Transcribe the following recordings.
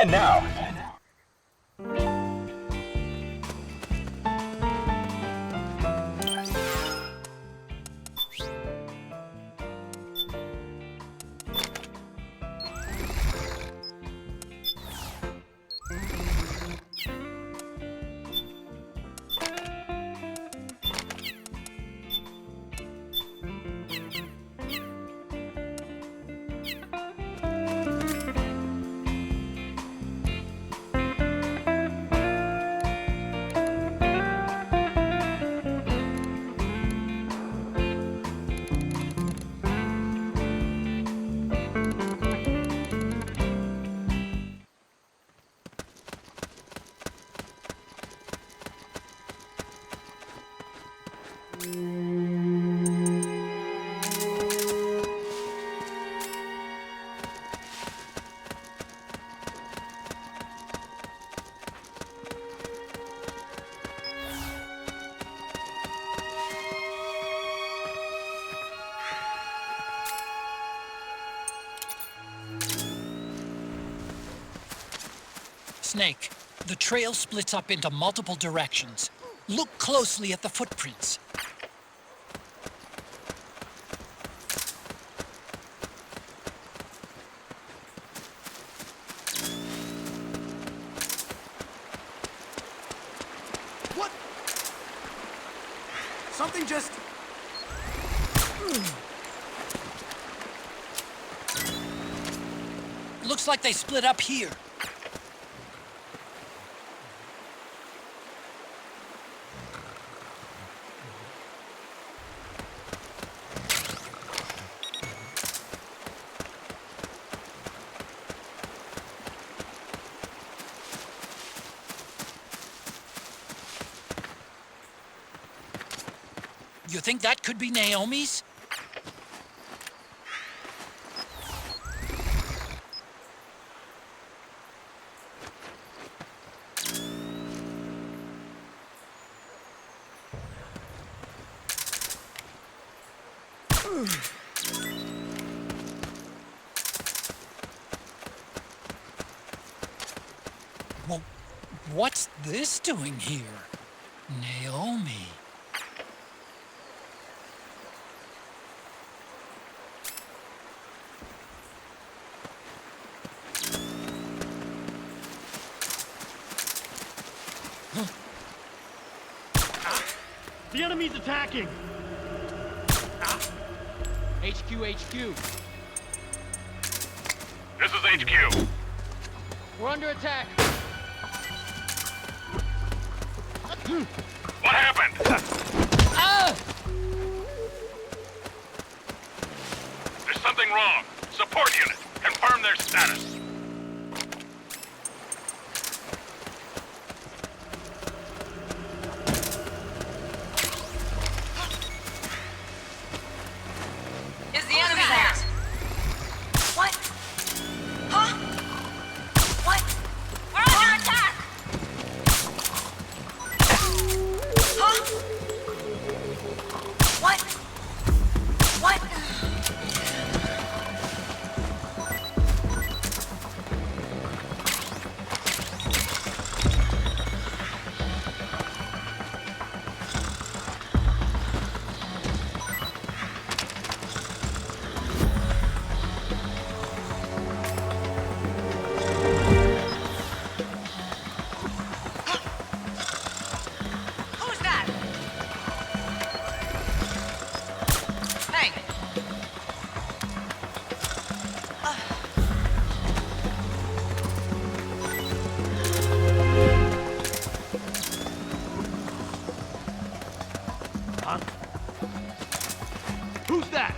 And now, Snake, the trail splits up into multiple directions. Look closely at the footprints. What? Something just... Looks like they split up here. You think that could be Naomi's? Well, what's this doing here? Naomi. The enemy's attacking! HQ, HQ. this is HQ. We're under attack. What happened? Ah! There's something wrong. Support unit, confirm their status. Is the enemy there? What? Huh? What? We're under attack! Huh? What? What? Who's that? Hey. Huh? Who's that?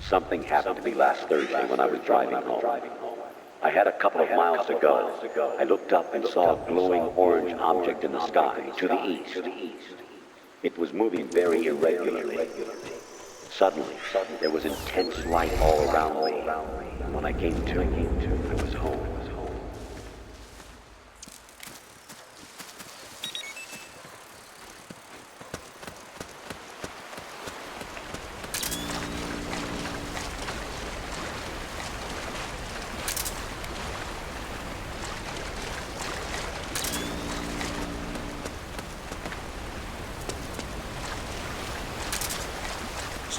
Something happened to me last Thursday when I was driving home. I had a couple of miles to go. I looked up and saw a glowing orange object in the sky to the east. It was moving very irregularly. Suddenly, there was intense light all around me. And when I came to, I was home.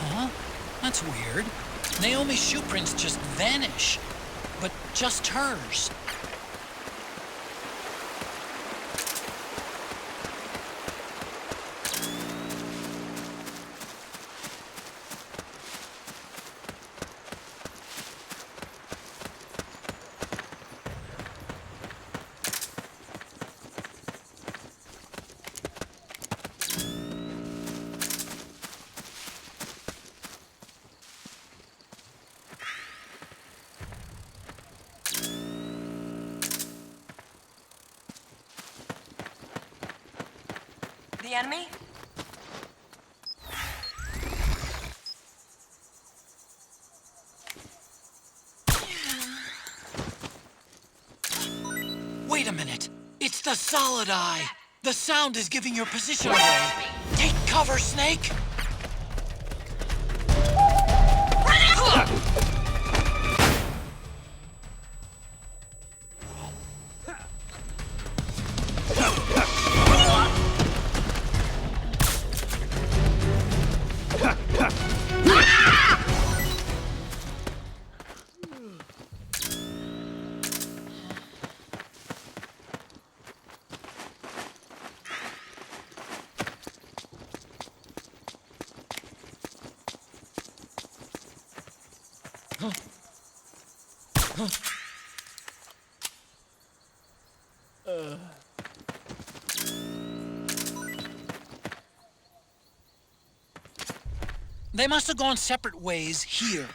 Huh? That's weird. Naomi's shoe prints just vanish. But just hers. The enemy? Wait a minute. It's the solid eye. The sound is giving your position away. Take cover, Snake. They must have gone separate ways here.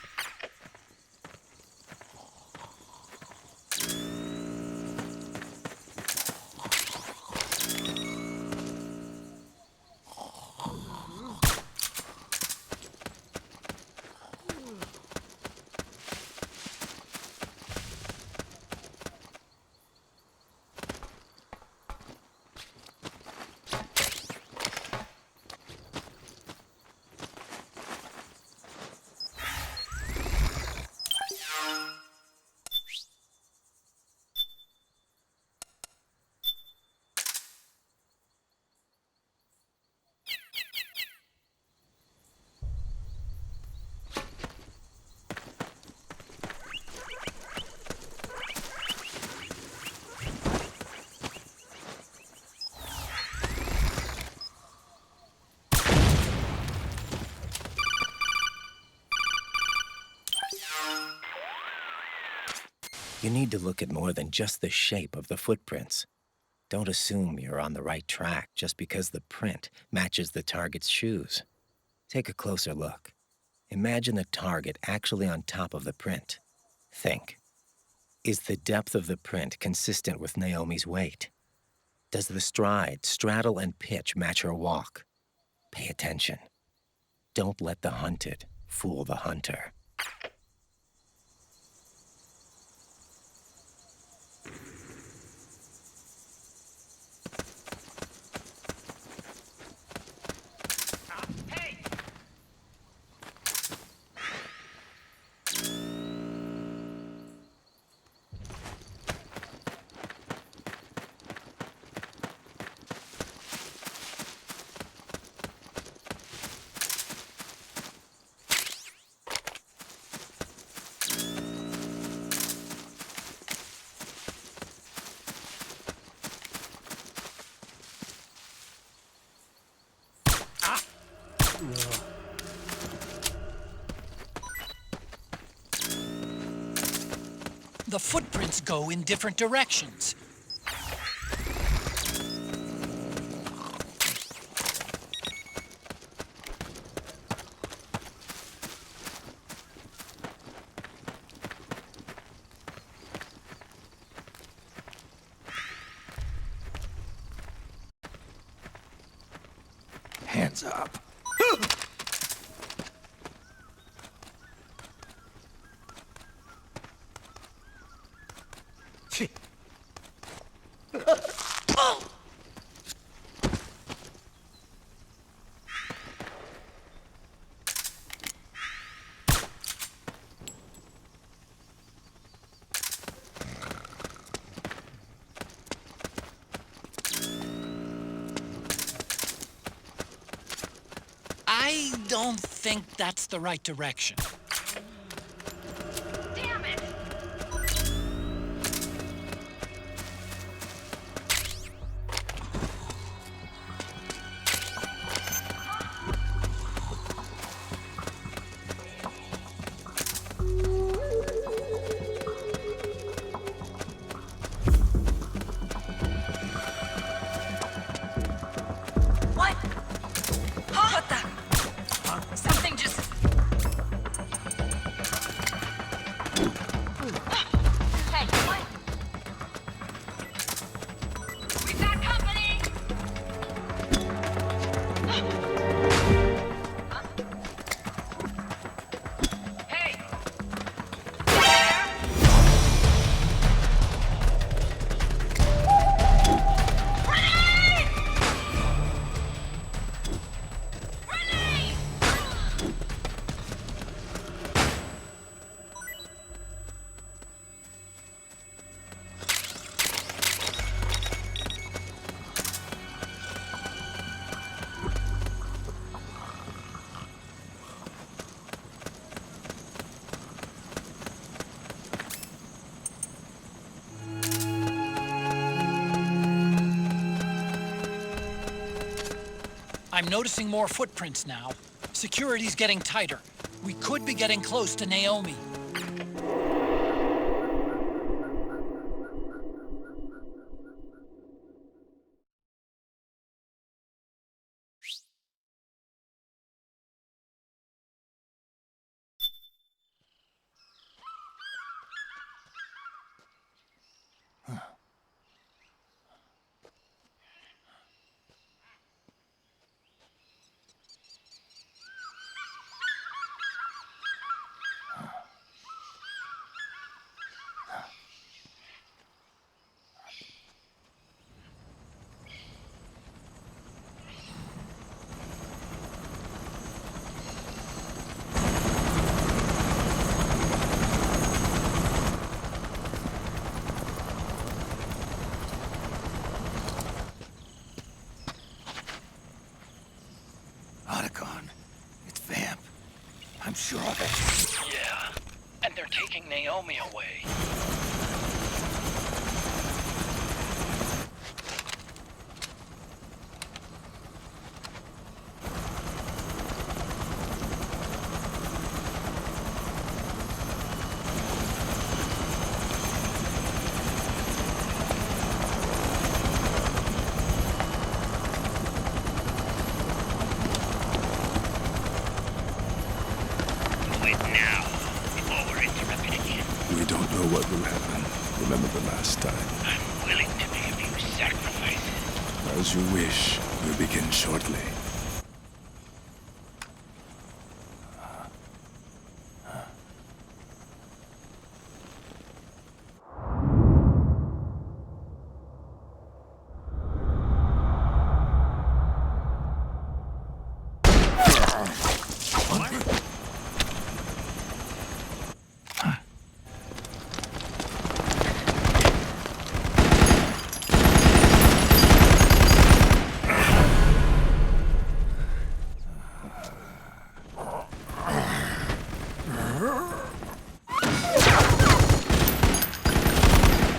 You need to look at more than just the shape of the footprints. Don't assume you're on the right track just because the print matches the target's shoes. Take a closer look. Imagine the target actually on top of the print. Think. Is the depth of the print consistent with Naomi's weight? Does the stride, straddle, and pitch match her walk? Pay attention. Don't let the hunted fool the hunter. The footprints go in different directions. hands up. I don't think that's the right direction. Damn it! What? Huh? What the? Something just... Hey, what? We've got company! Huh? Hey! There? Grenade! Grenade! I'm noticing more footprints now. Security's getting tighter. We could be getting close to Naomi. Otacon, it's Vamp. I'm sure of it. Yeah, and they're taking Naomi away. Quit now, before we're interrupted again. We don't know what will happen. Remember the last time. I'm willing to make a few sacrifices. As you wish. We'll begin shortly.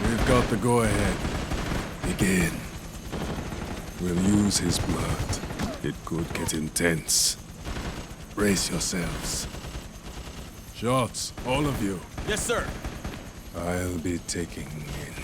We've got the go-ahead. Begin. We'll use his blood. It could get intense. Brace yourselves. Shots, all of you. Yes, sir. I'll be taking in.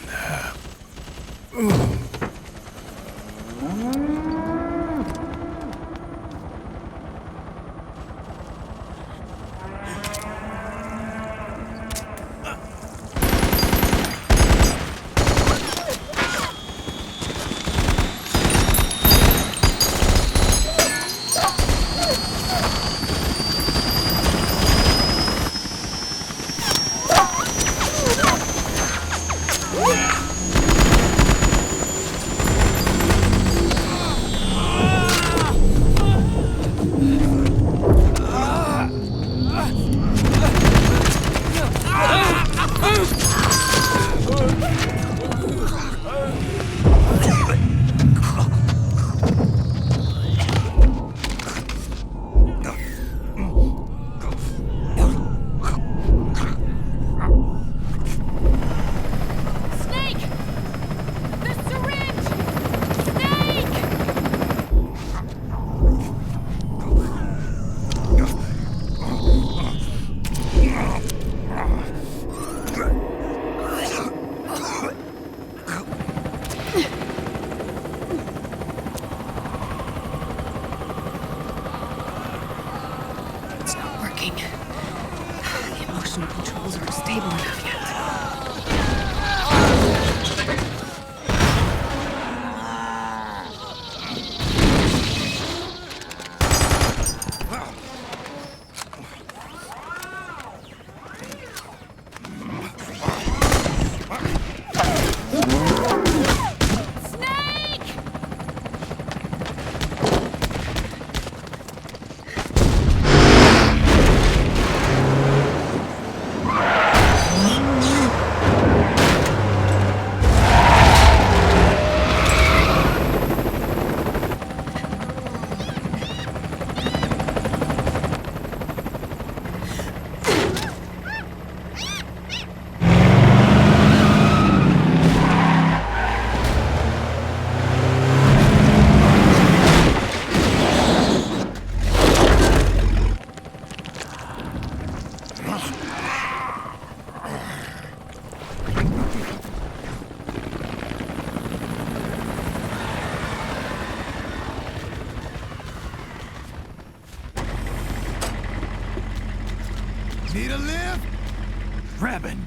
live? Rabbin.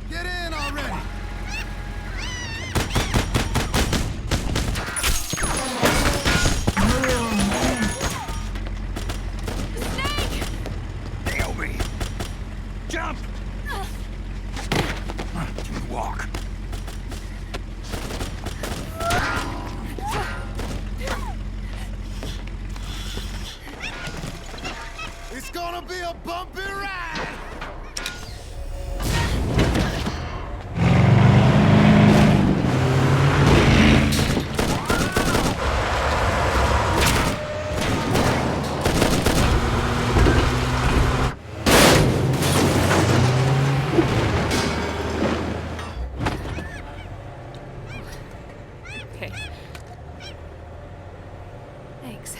Get in already! Naomi! Jump! Can you walk? It's gonna be a bumpy ride! Okay. Thanks.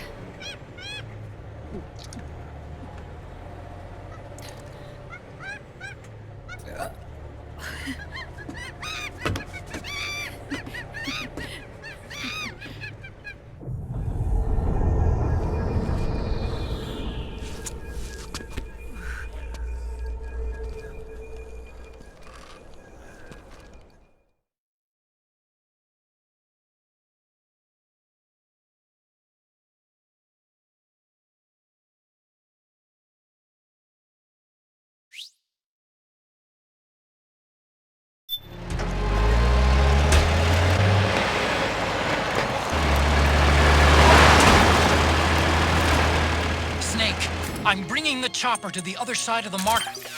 Snake, I'm bringing the chopper to the other side of the market.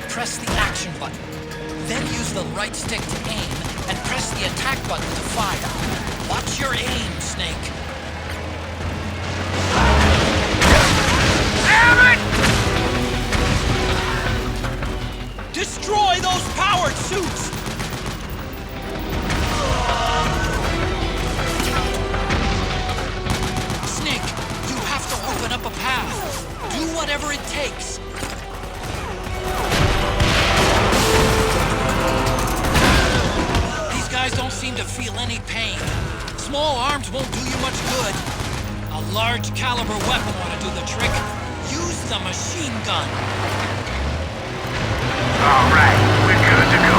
Press the action button. Then use the right stick to aim, and press the attack button to fire. Watch your aim, Snake. Damn it! Destroy those powered suits! Snake, you have to open up a path. Do whatever it takes. These guys don't seem to feel any pain. Small arms won't do you much good. A large caliber weapon ought to do the trick. Use the machine gun. All right, we're good to go.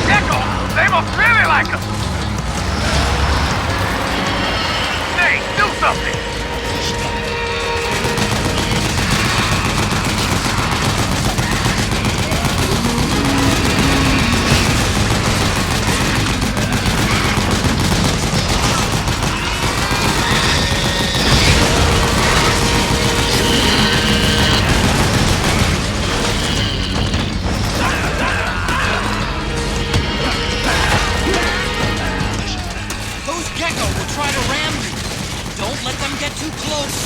Gekko, they must really like us. Hey, do something. Those Gekko will try to ram you. Don't let them get too close.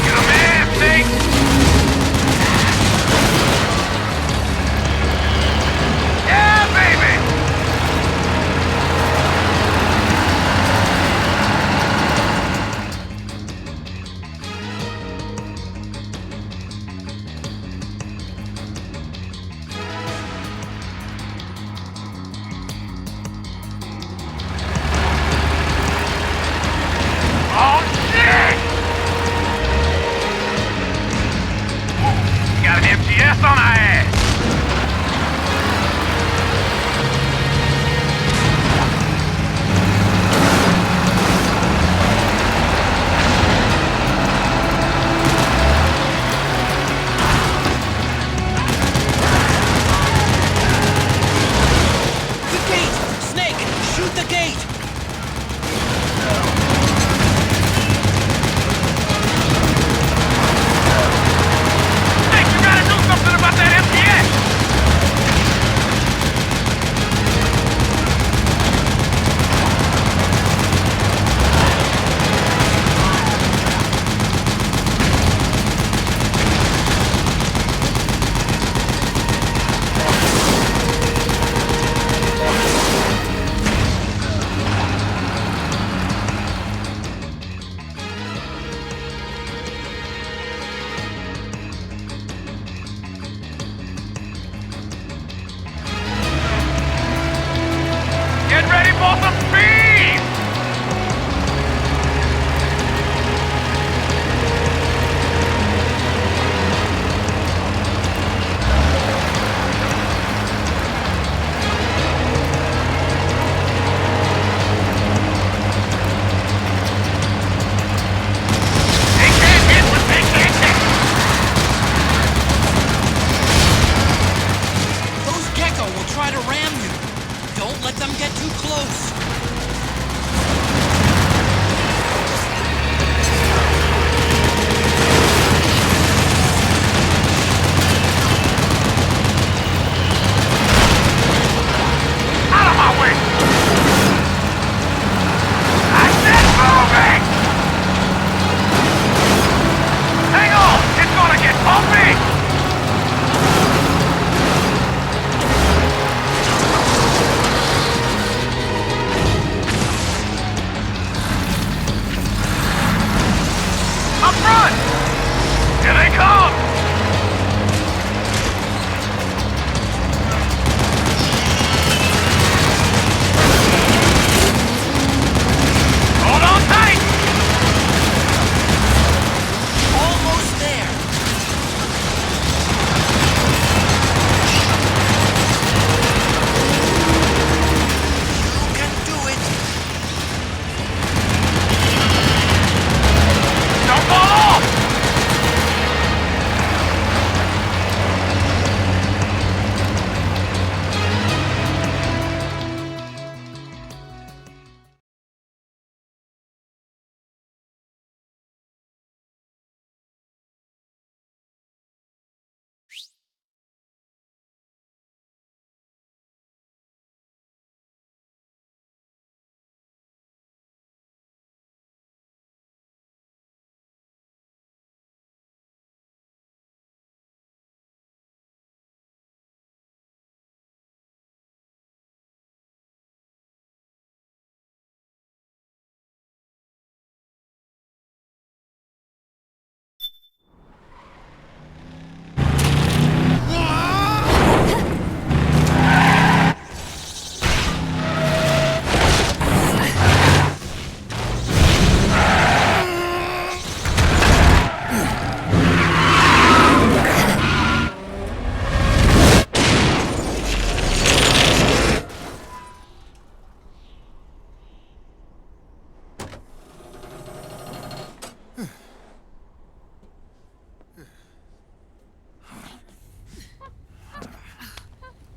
Come in, Snake. Yeah, baby. an MTS on our ass! The gate! Snake, shoot the gate! Hey, you gotta do something about that MTS! Get ready for some speed! They can't hit what they can't hit! Those Gekko will try to ram you. Don't let them get too close. Out of my way! I said moving! Hang on! It's gonna get bumpy! Up front! Here they come! Hold on tight! Almost there. You can do it. Don't fall off!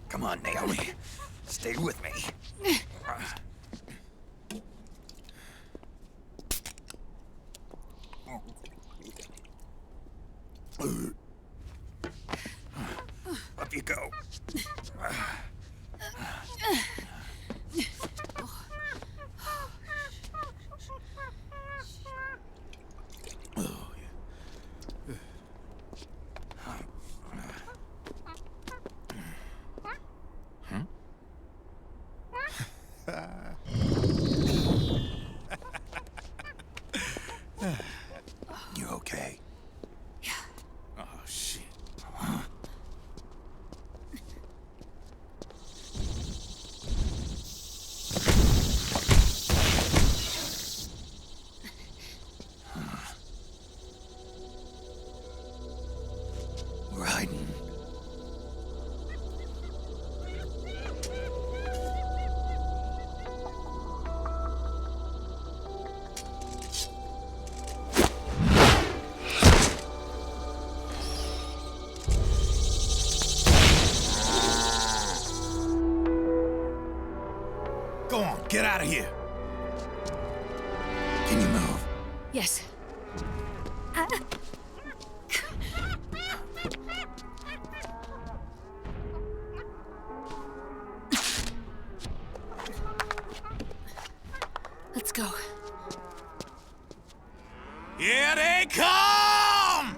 Come on, Naomi. Stay with me. Up you go. You okay? Oh, shit. Raiden. Go on, get out of here. Can you move? Yes. Let's go. Here they come!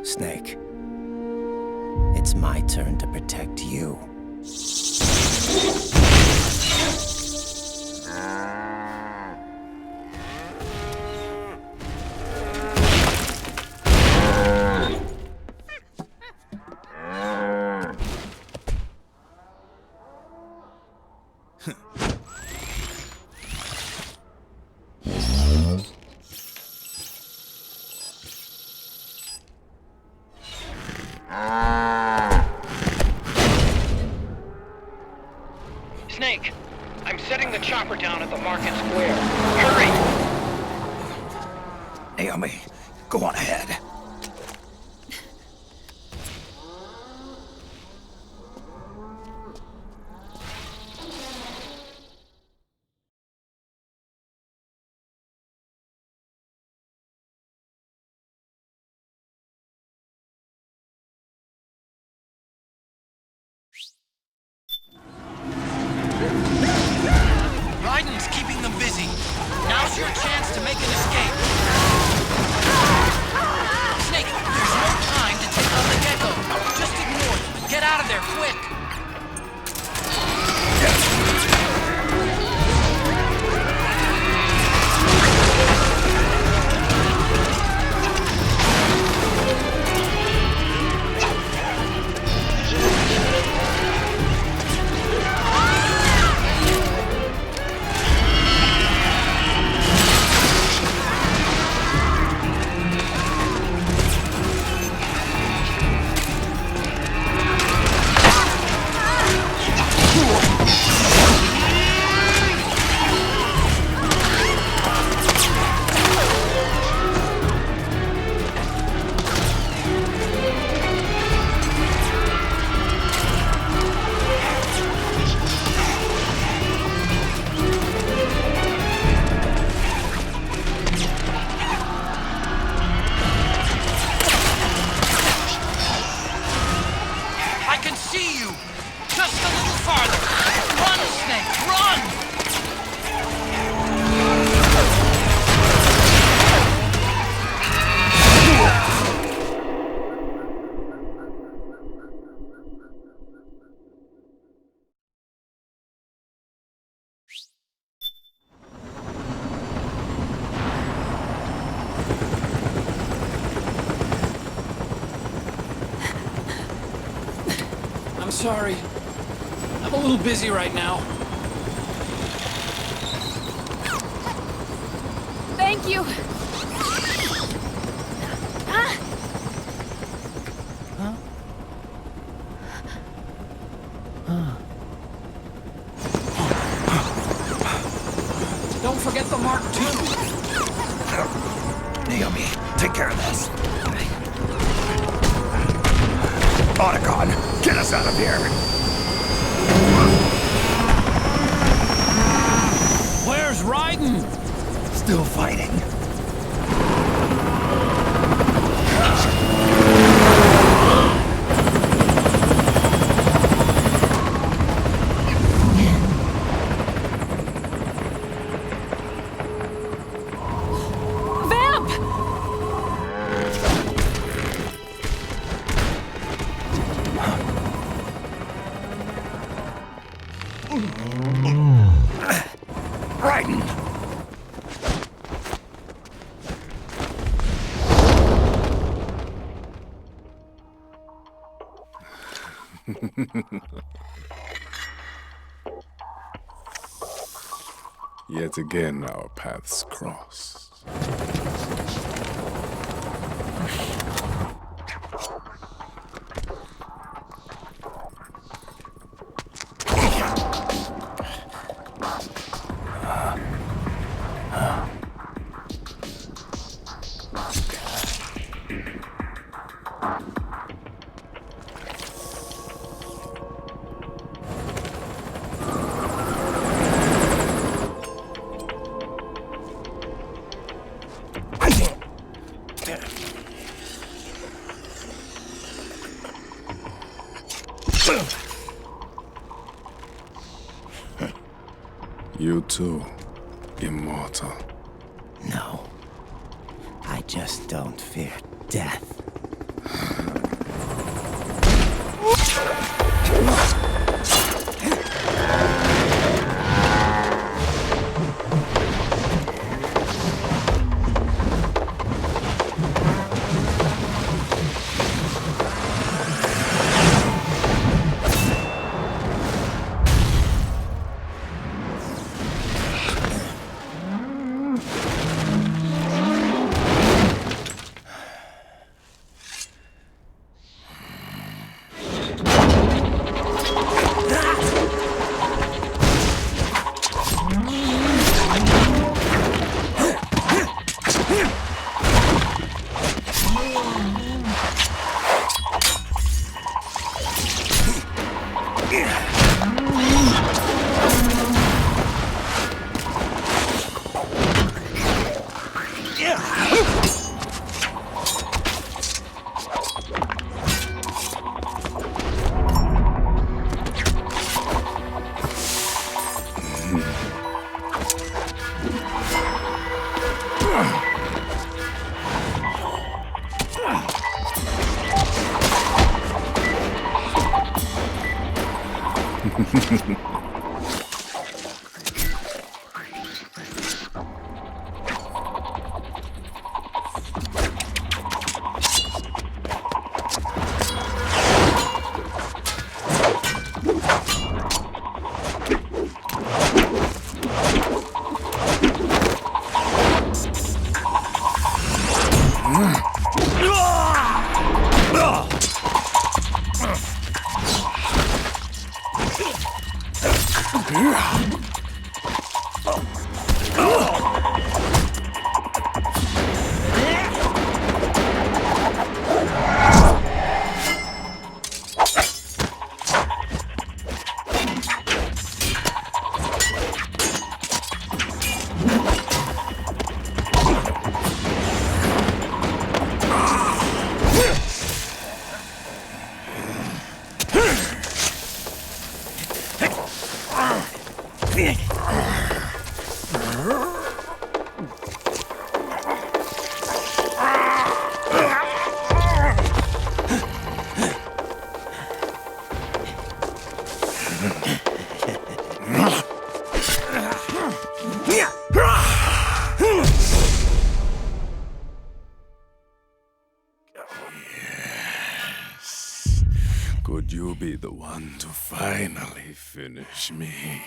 Snake. It's my turn to protect you. Snake, I'm setting the chopper down at the market square. Hurry! Naomi, go on ahead. Raiden's keeping them busy. Now's your chance to make an escape. Snake, there's no time to take on the Gekko. Just ignore them and get out of there quick. sorry. I'm a little busy right now. Thank you. Ah! Don't forget the Mark II. Naomi, take care of this. Otacon, get us out of here. Where's Raiden? Still fighting. Vamp! Raiden! Yet again, our paths cross. You too, immortal. No. I just don't fear death. Could you be the one to finally finish me?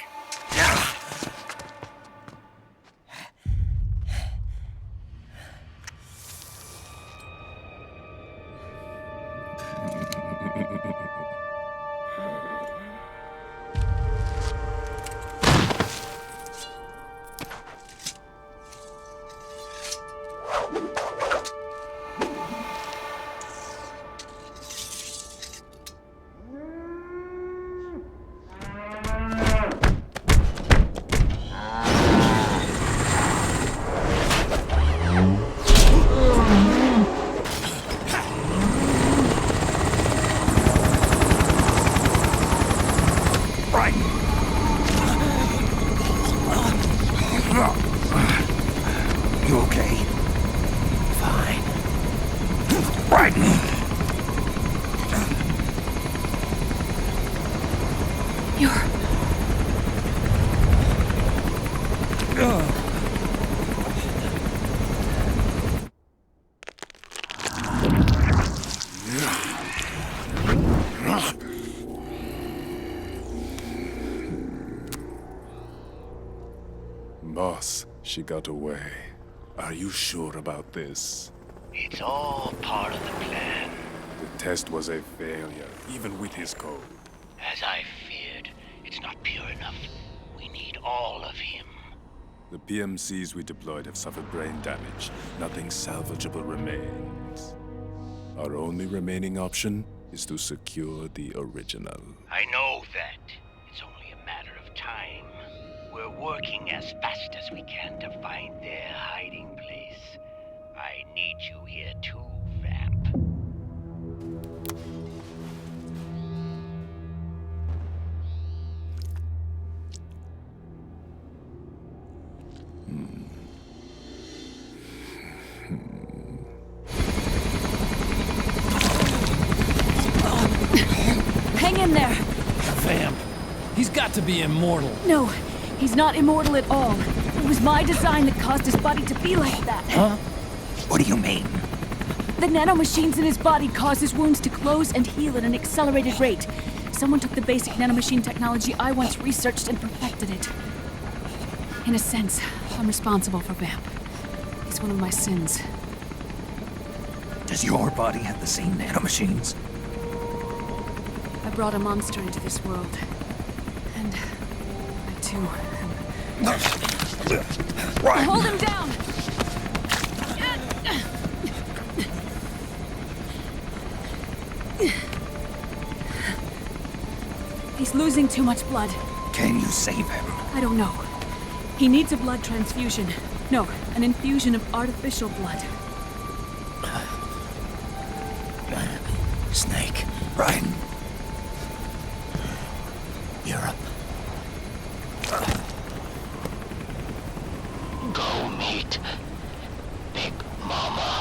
You okay? Fine. Raiden! You're... Boss, she got away. Are you sure about this? It's all part of the plan. The test was a failure, even with his code. As I feared, it's not pure enough. We need all of him. The PMCs we deployed have suffered brain damage. Nothing salvageable remains. Our only remaining option is to secure the original. I know that. It's only a matter of time. We're working as fast as we can to find their hiding place. I need you here too, Vamp. Hang in there! Vamp. He's got to be immortal. No, he's not immortal at all. It was my design that caused his body to be like that. Huh? What do you mean? The nanomachines in his body cause his wounds to close and heal at an accelerated rate. Someone took the basic nanomachine technology I once researched and perfected it. In a sense, I'm responsible for Vamp. It's one of my sins. Does your body have the same nanomachines? I brought a monster into this world. And I too am... Right. Hold him down! He's losing too much blood. Can you save him? I don't know. He needs a blood transfusion. No, an infusion of artificial blood. Snake. Raiden. You're up. Go meet Big Mama.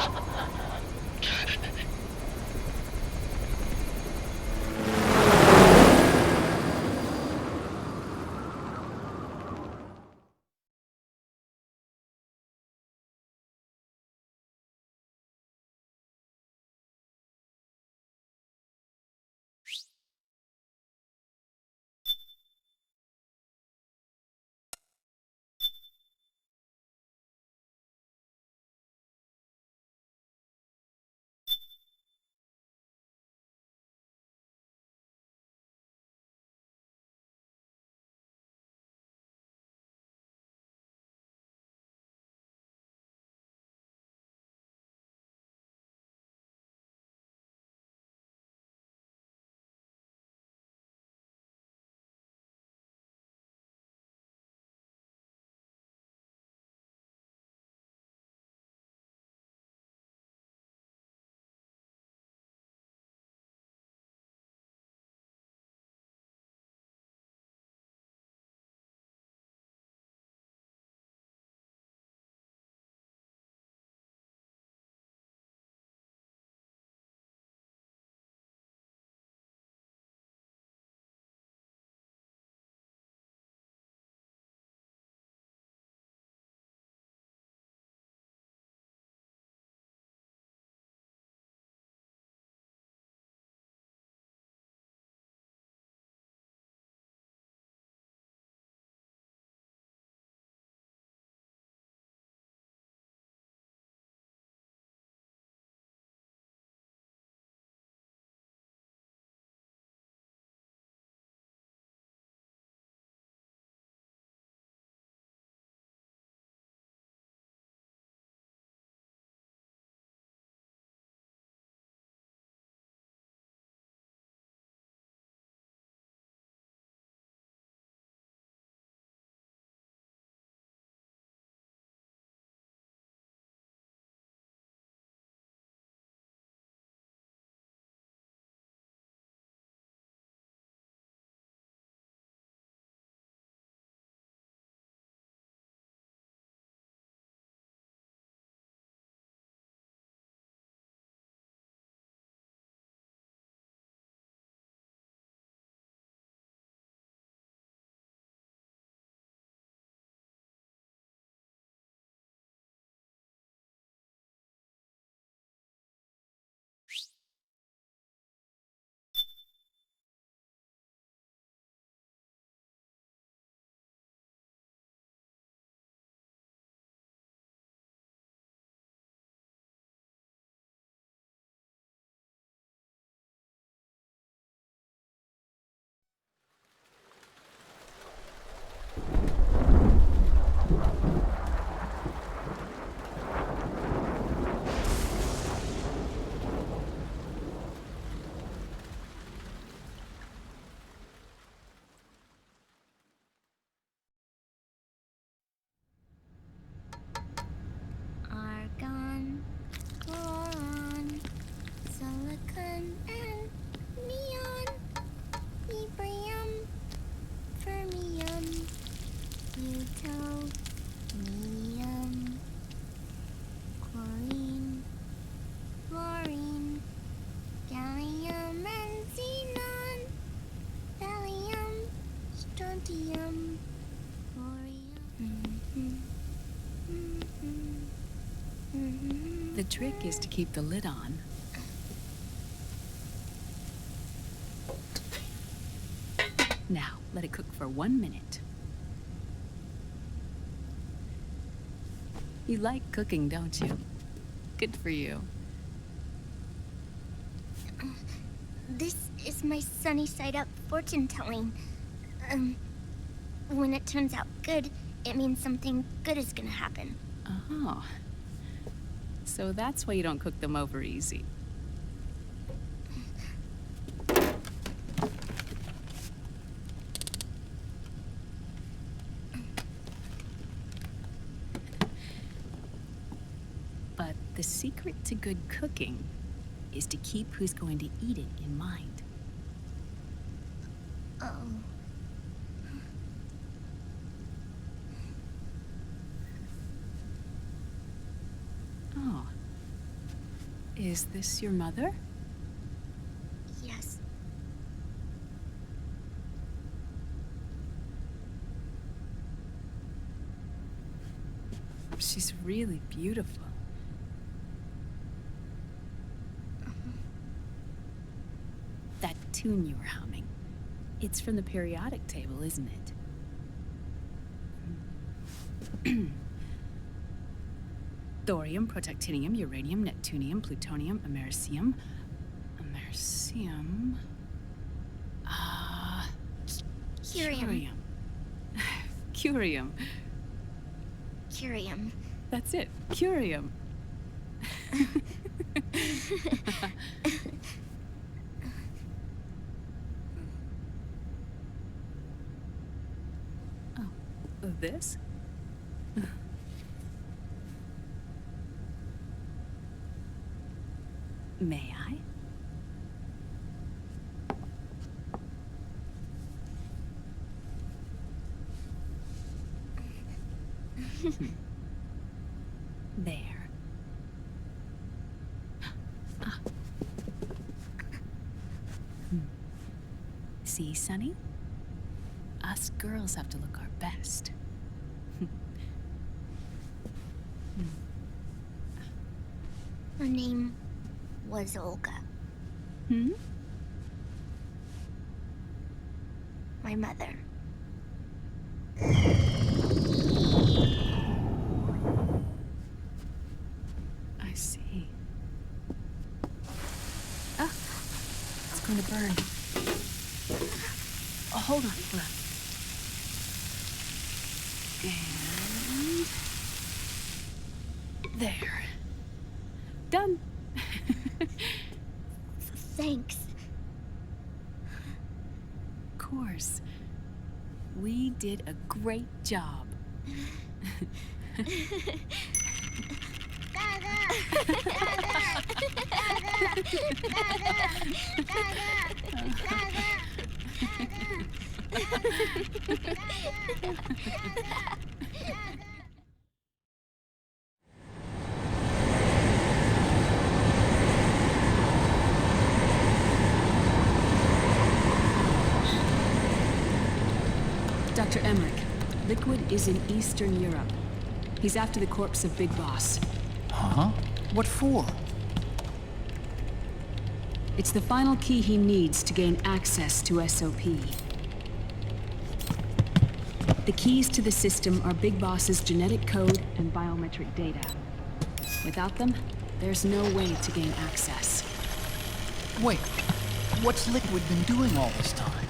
The trick is to keep the lid on. Now, let it cook for 1 minute. You like cooking, don't you? Good for you. This is my sunny side up fortune telling. When it turns out good, it means something good is gonna happen. Oh. So that's why you don't cook them over easy. But the secret to good cooking is to keep who's going to eat it in mind. Oh. Oh. Is this your mother? Yes. She's really beautiful. That tune you were humming, it's from the periodic table, isn't it? Thorium, protactinium, uranium, neptunium, plutonium, americium. Americium. Curium. Curium. Curium. That's it. Curium. Oh, this? May I? There. Ah. See, Sonny? Us girls have to look our best. Her name was Olga. Hmm? My mother. I see. Ah! It's going to burn. Oh, hold on, hold on. And... there. Done. Thanks. Of course. We did a great job. Dr. Emmerich, Liquid is in Eastern Europe. He's after the corpse of Big Boss. Huh? What for? It's the final key he needs to gain access to SOP. The keys to the system are Big Boss's genetic code and biometric data. Without them, there's no way to gain access. Wait, what's Liquid been doing all this time?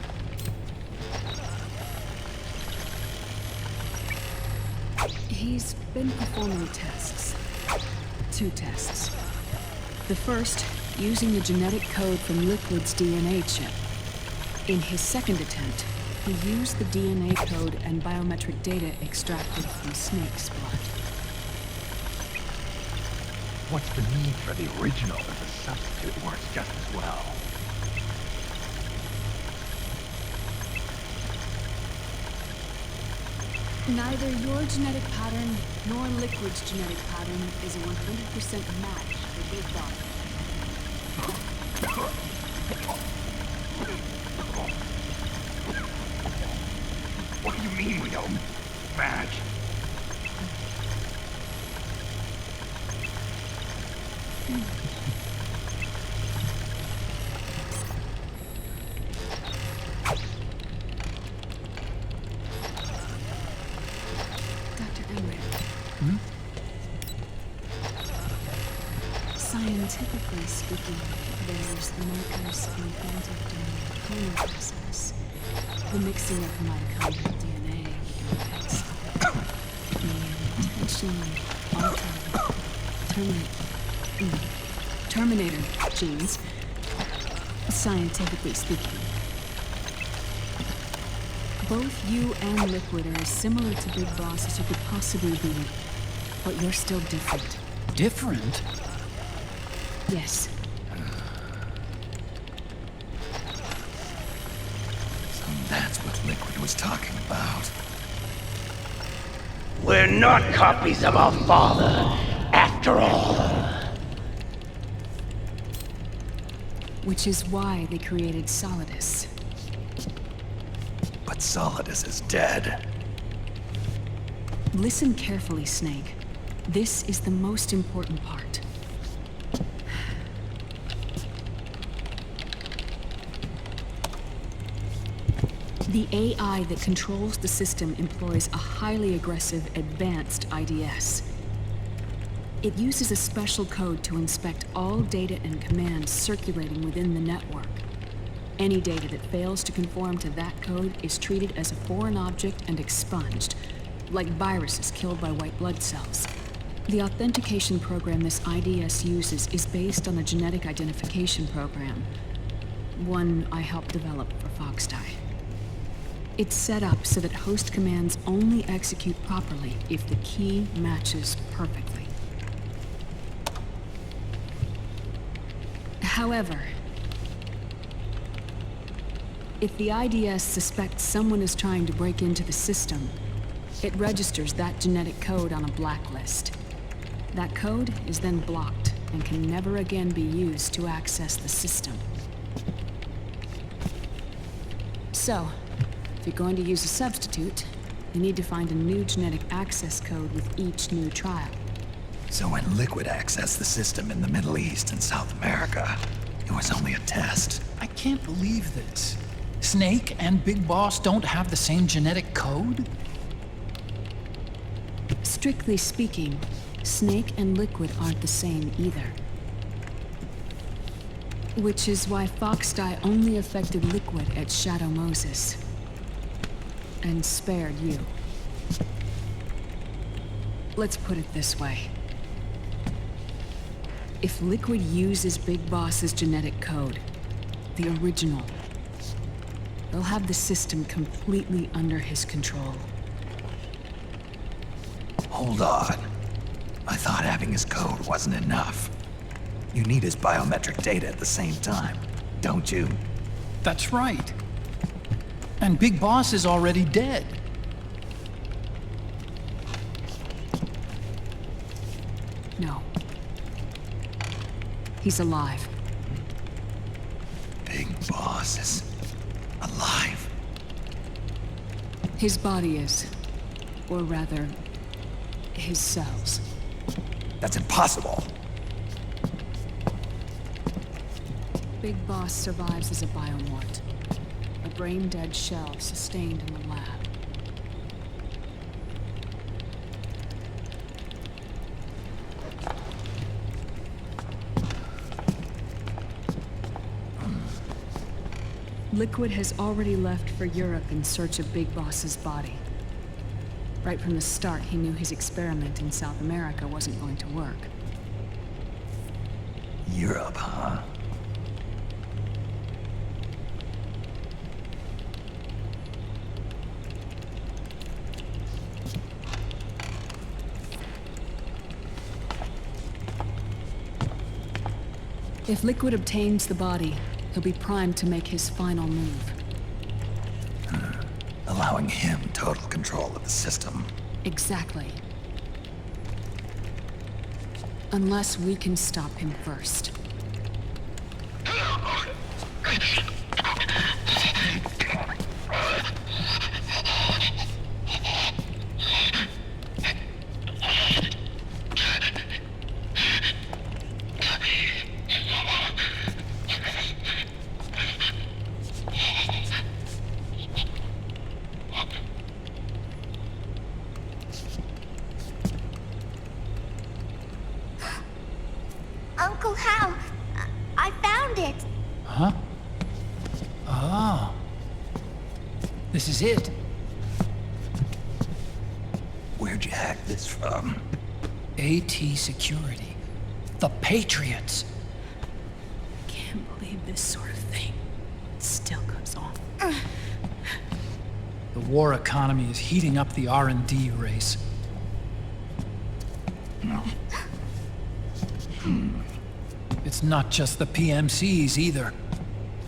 He's been performing tests. 2 tests. The first, using the genetic code from Liquid's DNA chip. In his second attempt, he used the DNA code and biometric data extracted from Snake's blood. What's the need for the original if a substitute works just as well? Neither your genetic pattern nor Liquid's genetic pattern is a 100% match for Big Boss. What do you mean we don't match? Scientifically speaking, there's the markers implanted during the cloning process. The mixing of mitochondrial DNA with the intentionally altered Terminator genes. Scientifically speaking. Both you and Liquid are as similar to Big Boss as you could possibly be, but you're still different. Different? Yes. So that's what Liquid was talking about. We're not copies of our father, after all. Which is why they created Solidus. But Solidus is dead. Listen carefully, Snake. This is the most important part. The AI that controls the system employs a highly aggressive, advanced IDS. It uses a special code to inspect all data and commands circulating within the network. Any data that fails to conform to that code is treated as a foreign object and expunged, like viruses killed by white blood cells. The authentication program this IDS uses is based on a genetic identification program, one I helped develop for Foxdie. It's set up so that host commands only execute properly if the key matches perfectly. However, if the IDS suspects someone is trying to break into the system, it registers that genetic code on a blacklist. That code is then blocked and can never again be used to access the system. So, if you're going to use a substitute, you need to find a new genetic access code with each new trial. So when Liquid accessed the system in the Middle East and South America, it was only a test. I can't believe this. Snake and Big Boss don't have the same genetic code? Strictly speaking, Snake and Liquid aren't the same either. Which is why Foxdie only affected Liquid at Shadow Moses. And spared you. Let's put it this way. If Liquid uses Big Boss's genetic code, the original, they'll have the system completely under his control. Hold on. I thought having his code wasn't enough. You need his biometric data at the same time, don't you? That's right. And Big Boss is already dead. No. He's alive. Big Boss is alive. His body is. Or rather, his cells. That's impossible. Big Boss survives as a biomort. A brain-dead shell sustained in the lab. Liquid has already left for Europe in search of Big Boss's body. Right from the start, he knew his experiment in South America wasn't going to work. Europe, huh? If Liquid obtains the body, he'll be primed to make his final move. Allowing him total control of the system. Exactly. Unless we can stop him first. Uncle Hal, I found it. Huh? Oh. This is it. Where'd you hack this from? AT Security. The Patriots. Can't believe this sort of thing still goes on. The war economy is heating up the R&D race. It's not just the PMCs either.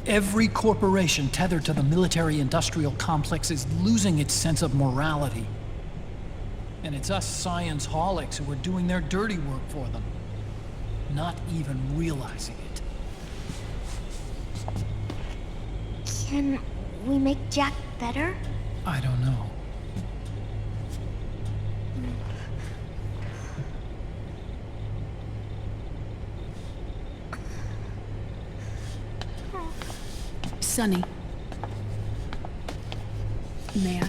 Every corporation tethered to the military-industrial complex is losing its sense of morality. And it's us science-holics who are doing their dirty work for them, not even realizing it. Can we make Jack better? I don't know. Sonny. May I?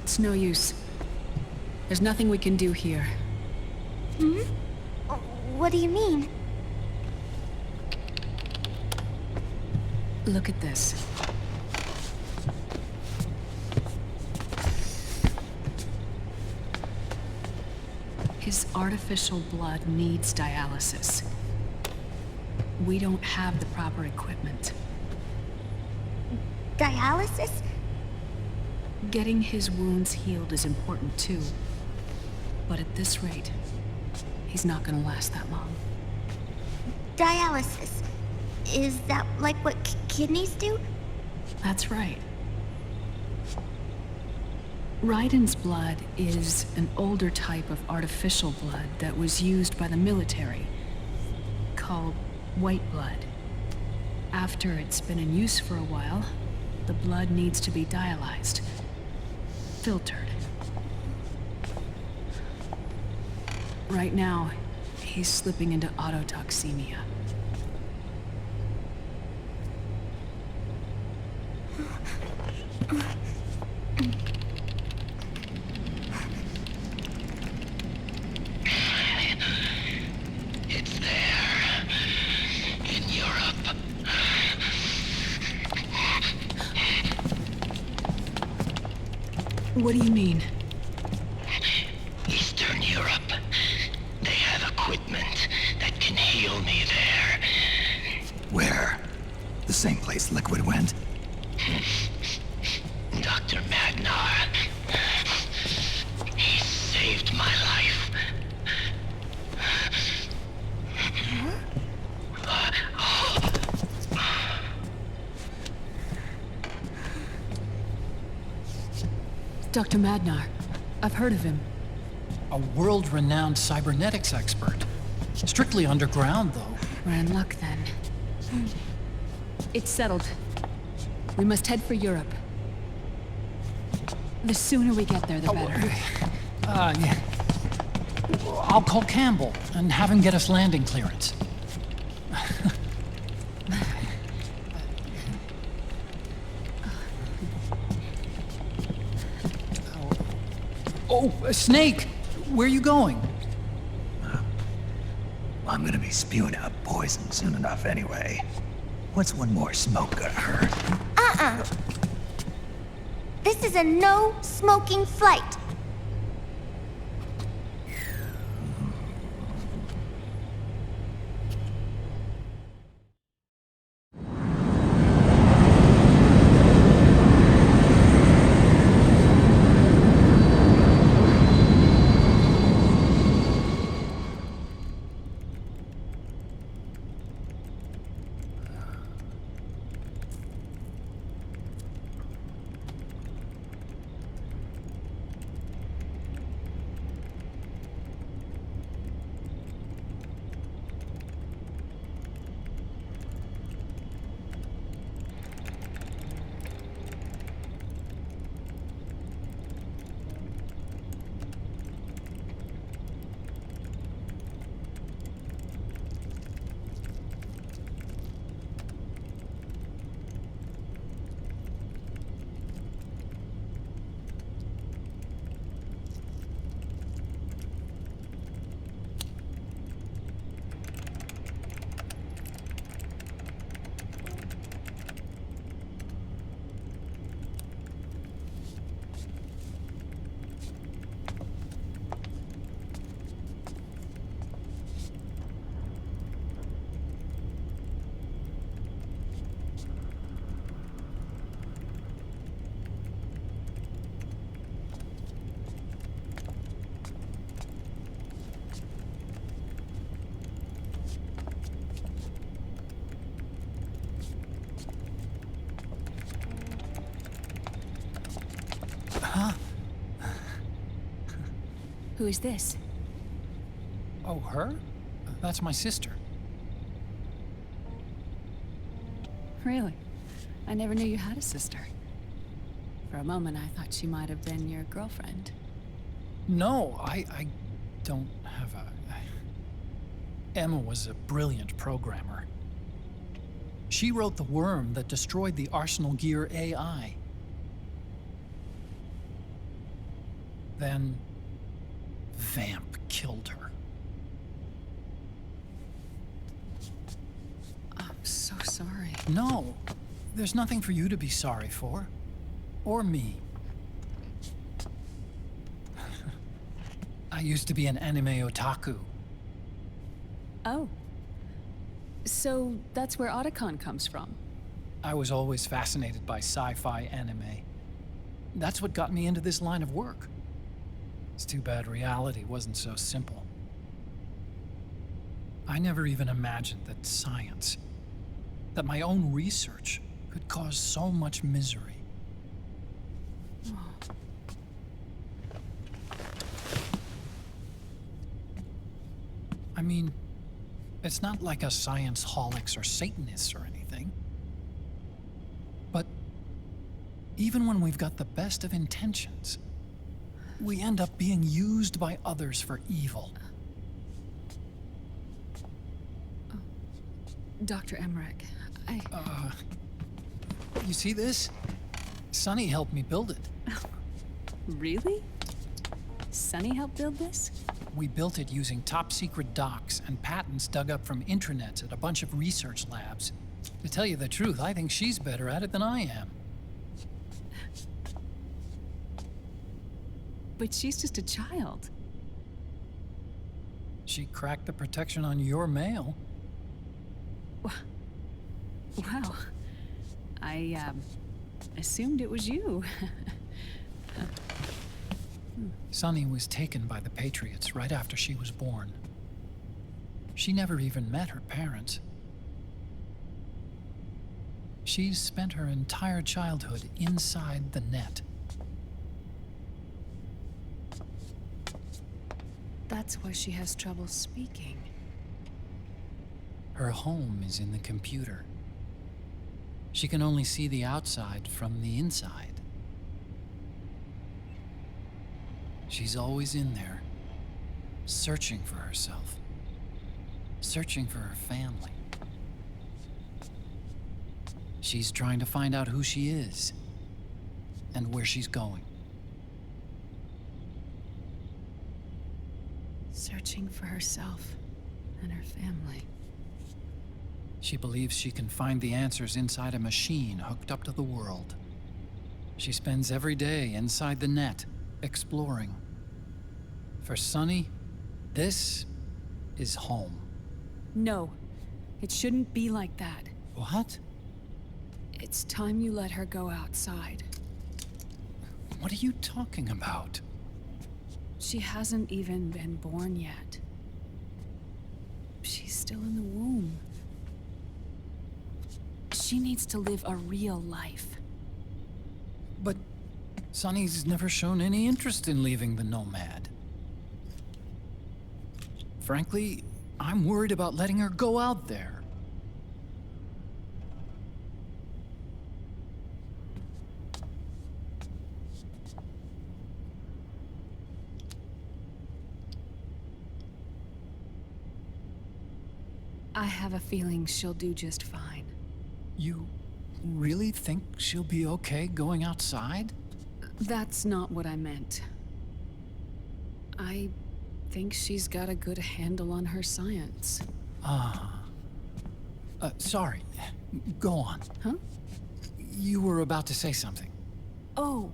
It's no use. There's nothing we can do here. Hmm? What do you mean? Look at this. His artificial blood needs dialysis. We don't have the proper equipment. Dialysis? Getting his wounds healed is important too. But at this rate, he's not gonna last that long. Dialysis. Is that like what kidneys do? That's right. Raiden's blood is an older type of artificial blood that was used by the military, called white blood. After it's been in use for a while, the blood needs to be dialyzed, filtered. Right now, he's slipping into autotoxemia. It's there. In Europe. What do you mean? Eastern Europe. They have equipment that can heal me there. Where? The same place Liquid went? Dr. Magnar. He saved my life. Dr. Magnar. I've heard of him. A world-renowned cybernetics expert. Strictly underground, though. We're in luck, then. It's settled. We must head for Europe. The sooner we get there, the better. Yeah. I'll call Campbell and have him get us landing clearance. Oh, Snake! Where are you going? I'm gonna be spewing out poison soon enough anyway. What's one more smoke gonna hurt? This is a no-smoking flight. Who is this? Oh, her? That's my sister. Really? I never knew you had a sister. For a moment, I thought she might have been your girlfriend. No, I don't have a... Emma was a brilliant programmer. She wrote the worm that destroyed the Arsenal Gear AI. Then, Vamp killed her. I'm so sorry. No, there's nothing for you to be sorry for. Or me. I used to be an anime otaku. Oh. So that's where Otacon comes from? I was always fascinated by sci-fi anime. That's what got me into this line of work. It's too bad reality wasn't so simple. I never even imagined that science, that my own research, could cause so much misery. I mean, it's not like us science-holics or Satanists or anything. But even when we've got the best of intentions, we end up being used by others for evil. Dr. Emmerich, You see this? Sonny helped me build it. Really? Sonny helped build this? We built it using top-secret docs and patents dug up from intranets at a bunch of research labs. To tell you the truth, I think she's better at it than I am. But she's just a child. She cracked the protection on your mail. Wow. I, assumed it was you. Sunny was taken by the Patriots right after she was born. She never even met her parents. She's spent her entire childhood inside the net. That's why she has trouble speaking. Her home is in the computer. She can only see the outside from the inside. She's always in there, searching for herself, searching for her family. She's trying to find out who she is and where she's going. Searching for herself and her family. She believes she can find the answers inside a machine hooked up to the world. She spends every day inside the net, exploring. For Sunny, this is home. No, it shouldn't be like that. What? It's time you let her go outside. What are you talking about? She hasn't even been born yet. She's still in the womb. She needs to live a real life. But Sunny's never shown any interest in leaving the Nomad. Frankly, I'm worried about letting her go out there. I have a feeling she'll do just fine. You really think she'll be okay going outside? That's not what I meant. I think she's got a good handle on her science. Sorry. Go on. Huh? You were about to say something. Oh,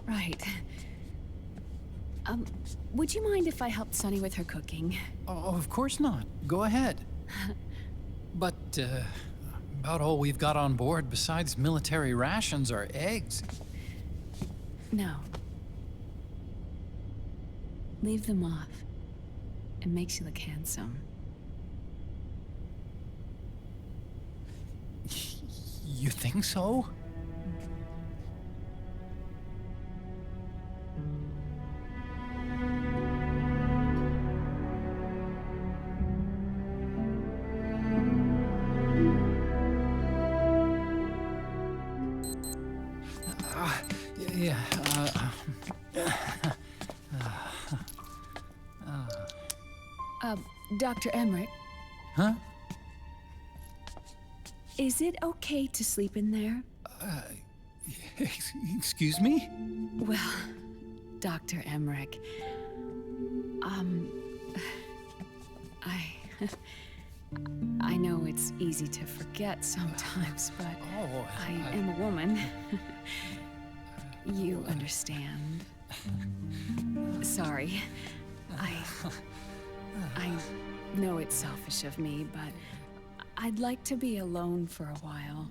right. Would you mind if I helped Sunny with her cooking? Oh, of course not. Go ahead. But, about all we've got on board besides military rations are eggs. No. Leave them off. It makes you look handsome. You think so? Yeah, Dr. Emmerich, huh? is it okay to sleep in there? Excuse me? Well, Dr. Emmerich, I... I know it's easy to forget sometimes, but I am a woman. You understand. Sorry. I know it's selfish of me, but I'd like to be alone for a while.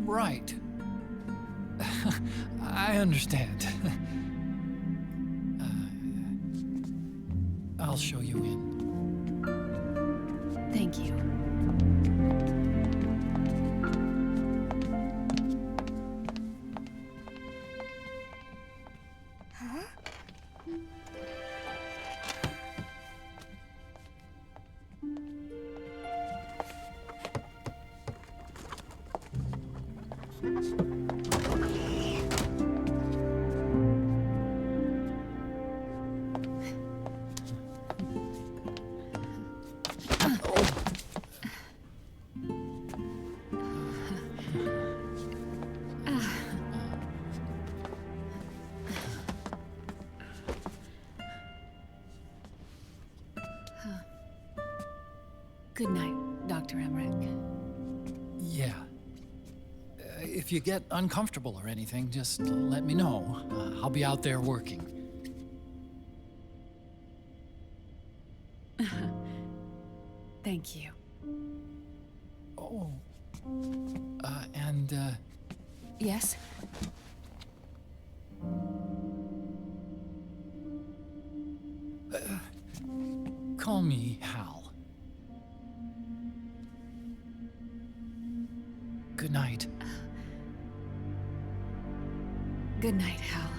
Right. I understand. I'll show you in. Thank you. Good night, Dr. Emmerich. Yeah. If you get uncomfortable or anything, just let me know. I'll be out there working. Thank you. Oh. And, Yes? call me Hal. Good night. Good night, Hal.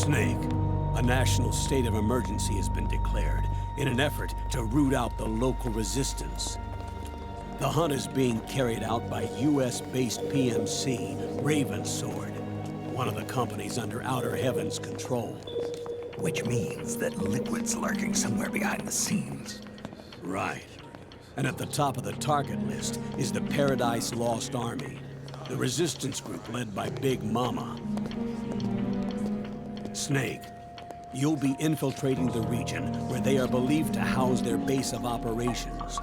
Snake, a national state of emergency has been declared in an effort to root out the local resistance. The hunt is being carried out by US-based PMC, Raven Sword, one of the companies under Outer Heaven's control. Which means that Liquid's lurking somewhere behind the scenes. Right. And at the top of the target list is the Paradise Lost Army, the resistance group led by Big Mama. Snake, you'll be infiltrating the region where they are believed to house their base of operations.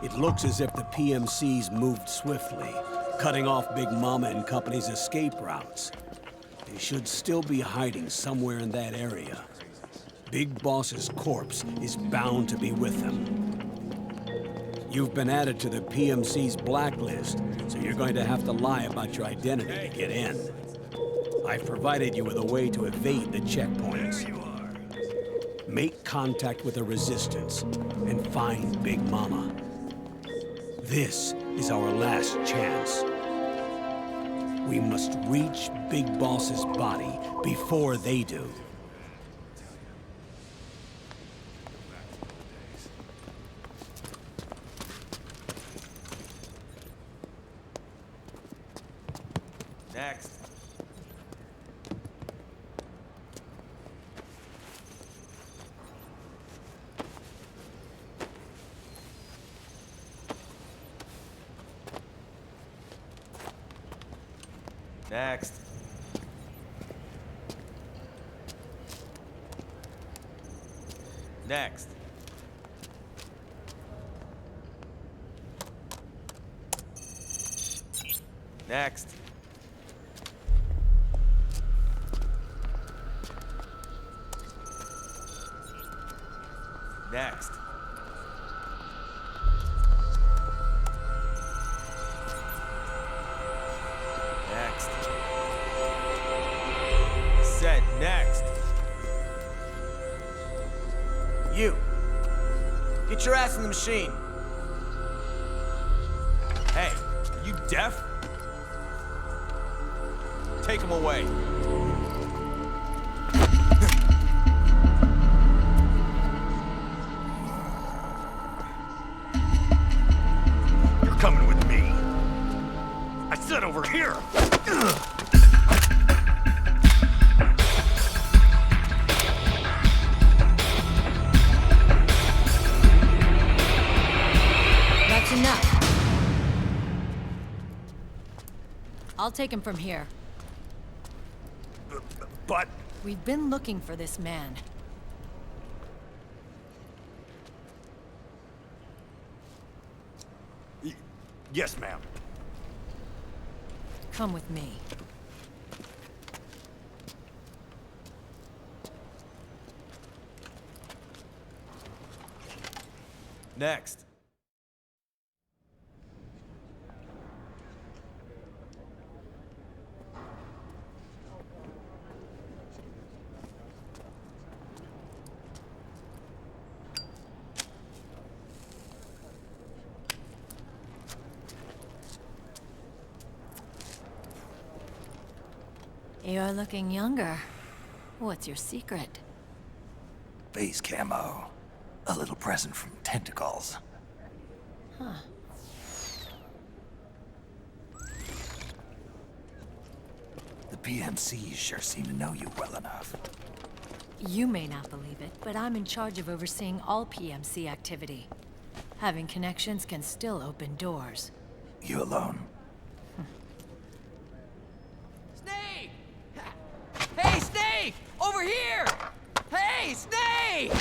It looks as if the PMCs moved swiftly, cutting off Big Mama and company's escape routes. They should still be hiding somewhere in that area. Big Boss's corpse is bound to be with them. You've been added to the PMC's blacklist, so you're going to have to lie about your identity to get in. I've provided you with a way to evade the checkpoints. Make contact with the Resistance and find Big Mama. This is our last chance. We must reach Big Boss's body before they do. Next. Next. Next. Next. Next. Next. Said next. You. Get your ass in the machine. Hey, are you deaf? Take him away. You're coming with me. I said over here. That's enough. I'll take him from here. But... We've been looking for this man. Yes, ma'am. Come with me. Next. You're looking younger. What's your secret? Base camo. A little present from Tentacles. Huh. The PMCs sure seem to know you well enough. You may not believe it, but I'm in charge of overseeing all PMC activity. Having connections can still open doors. You alone? Snake! Hey, Snake! Over here! Hey, Snake!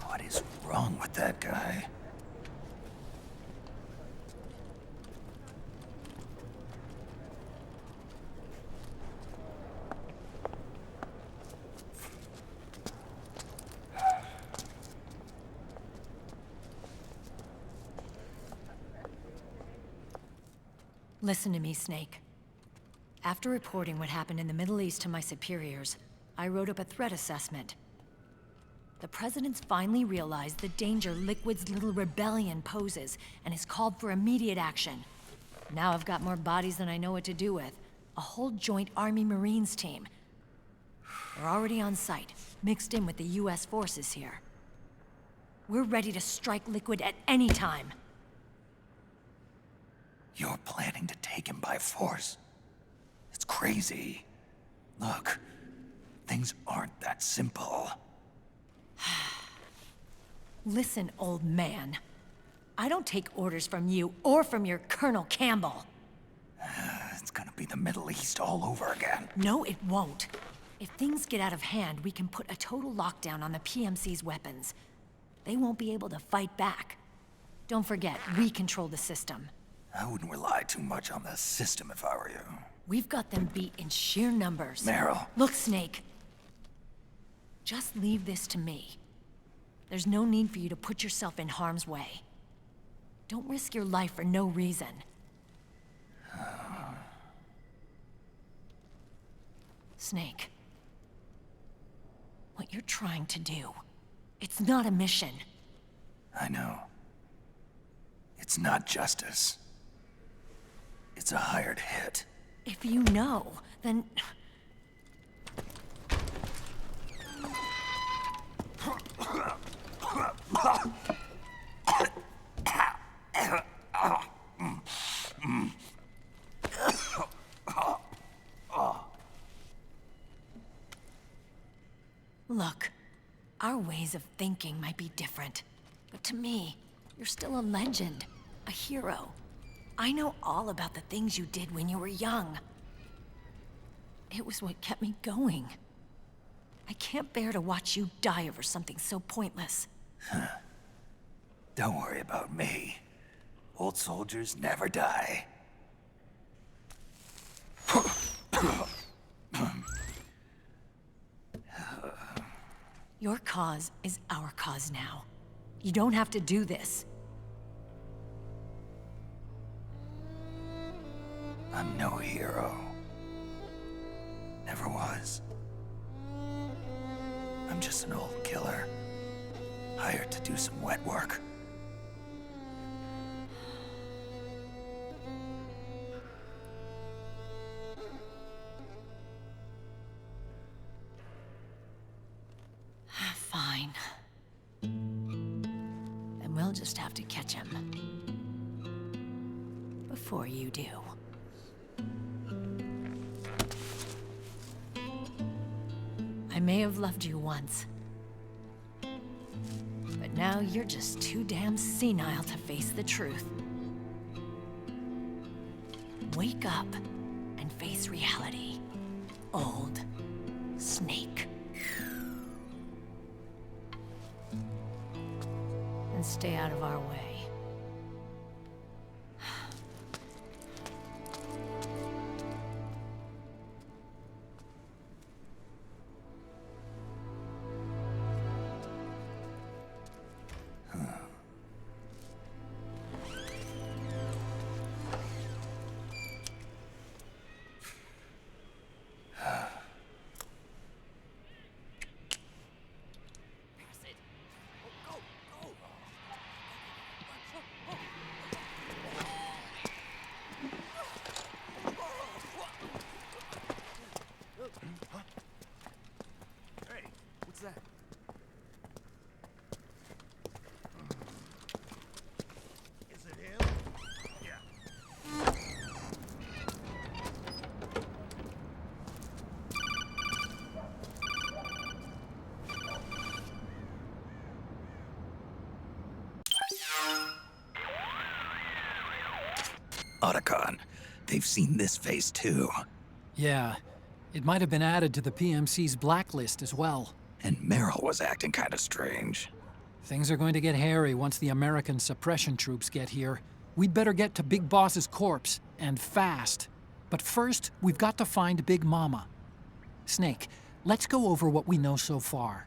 What is wrong with that guy? Listen to me, Snake. After reporting what happened in the Middle East to my superiors, I wrote up a threat assessment. The President's finally realized the danger Liquid's little rebellion poses and has called for immediate action. Now I've got more bodies than I know what to do with. A whole joint Army-Marines team. They're already on site, mixed in with the US forces here. We're ready to strike Liquid at any time. You're planning to take him by force? It's crazy. Look, things aren't that simple. Listen, old man. I don't take orders from you or from your Colonel Campbell. It's gonna be the Middle East all over again. No, it won't. If things get out of hand, we can put a total lockdown on the PMC's weapons. They won't be able to fight back. Don't forget, we control the system. I wouldn't rely too much on the system if I were you. We've got them beat in sheer numbers. Meryl. Look, Snake. Just leave this to me. There's no need for you to put yourself in harm's way. Don't risk your life for no reason. Snake. What you're trying to do, it's not a mission. I know. It's not justice. It's a hired hit. If you know, then... Look, our ways of thinking might be different, but to me, you're still a legend, a hero. I know all about the things you did when you were young. It was what kept me going. I can't bear to watch you die over something so pointless. Don't worry about me. Old soldiers never die. Your cause is our cause now. You don't have to do this. I'm no hero. Never was. I'm just an old killer, hired to do some wet work. Fine. Then we'll just have to catch him. Before you do. I may have loved you once. But now you're just too damn senile to face the truth. Wake up and face reality, old Snake. And stay out of our way. Otacon, they've seen this face too. Yeah, it might have been added to the PMC's blacklist as well. And Meryl was acting kind of strange. Things are going to get hairy once the American suppression troops get here. We'd better get to Big Boss's corpse, and fast. But first, we've got to find Big Mama. Snake, let's go over what we know so far.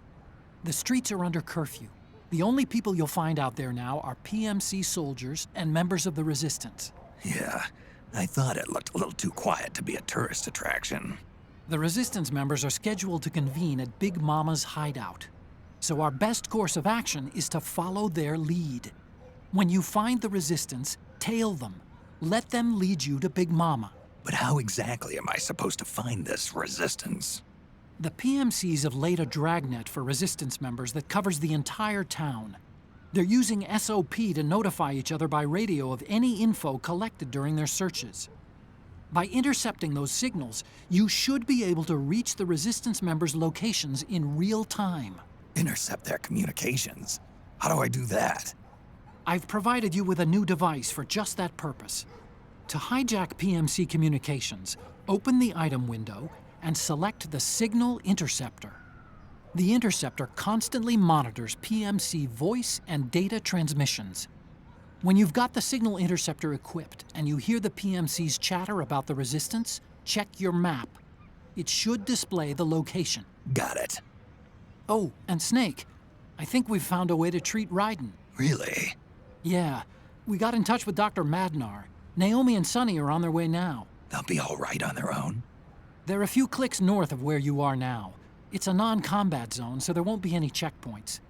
The streets are under curfew. The only people you'll find out there now are PMC soldiers and members of the Resistance. Yeah, I thought it looked a little too quiet to be a tourist attraction. The Resistance members are scheduled to convene at Big Mama's hideout. So our best course of action is to follow their lead. When you find the Resistance, tail them. Let them lead you to Big Mama. But how exactly am I supposed to find this Resistance? The PMCs have laid a dragnet for Resistance members that covers the entire town. They're using SOP to notify each other by radio of any info collected during their searches. By intercepting those signals, you should be able to reach the Resistance members' locations in real time. Intercept their communications? How do I do that? I've provided you with a new device for just that purpose. To hijack PMC communications, open the item window and select the Signal Interceptor. The interceptor constantly monitors PMC voice and data transmissions. When you've got the Signal Interceptor equipped and you hear the PMC's chatter about the Resistance, check your map. It should display the location. Got it. Oh, and Snake, I think we've found a way to treat Raiden. Really? Yeah. We got in touch with Dr. Madnar. Naomi and Sonny are on their way now. They'll be all right on their own? They're a few clicks north of where you are now. It's a non-combat zone, so there won't be any checkpoints.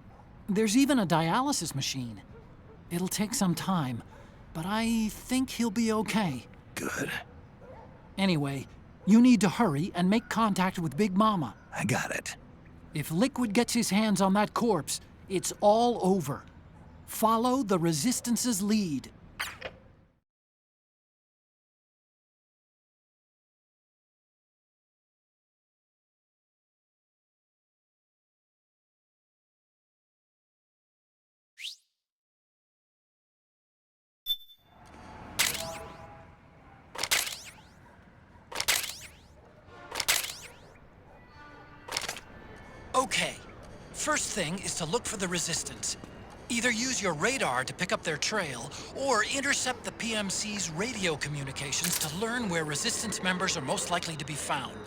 There's even a dialysis machine. It'll take some time, but I think he'll be okay. Good. Anyway, you need to hurry and make contact with Big Mama. I got it. If Liquid gets his hands on that corpse, it's all over. Follow the Resistance's lead. Okay, first thing is to look for the Resistance. Either use your radar to pick up their trail, or intercept the PMC's radio communications to learn where Resistance members are most likely to be found.